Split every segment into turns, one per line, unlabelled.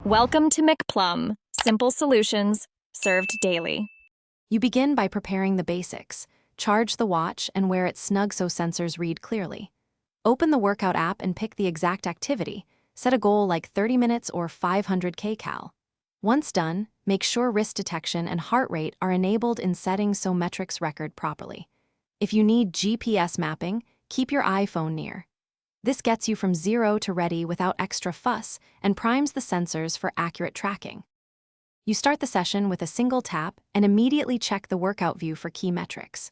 Welcome to McPlum, simple solutions served daily.
You begin by preparing the basics. Charge the watch and wear it snug so sensors read clearly. Open the workout app and pick the exact activity. Set a goal like 30 minutes or 500 kcal. Once done, make sure wrist detection and heart rate are enabled in settings so metrics record properly. If you need GPS mapping, keep your iPhone near. This gets you from zero to ready without extra fuss and primes the sensors for accurate tracking. You start the session with a single tap and immediately check the workout view for key metrics.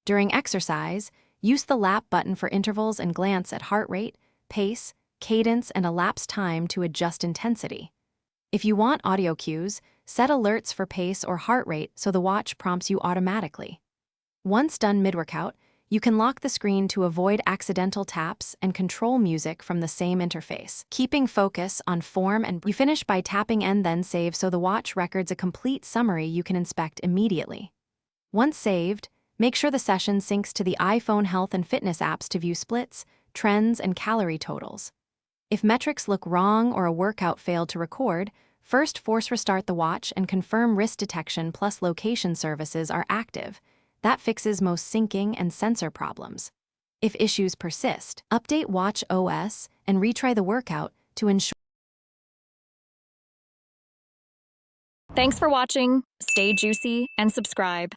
During exercise, use the lap button for intervals and glance at heart rate, pace, cadence, and elapsed time to adjust intensity. If you want audio cues, set alerts for pace or heart rate so the watch prompts you automatically. Once done mid-workout, you can lock the screen to avoid accidental taps and control music from the same interface, keeping focus on form, and you finish by tapping end then save so the watch records a complete summary you can inspect immediately. Once saved, make sure the session syncs to the iPhone health and fitness apps to view splits, trends, and calorie totals. If metrics look wrong or a workout failed to record, first force restart the watch and confirm wrist detection plus location services are active. That fixes most syncing and sensor problems. If issues persist, update Watch OS and retry the workout to ensure.
Thanks for watching. Stay juicy and subscribe.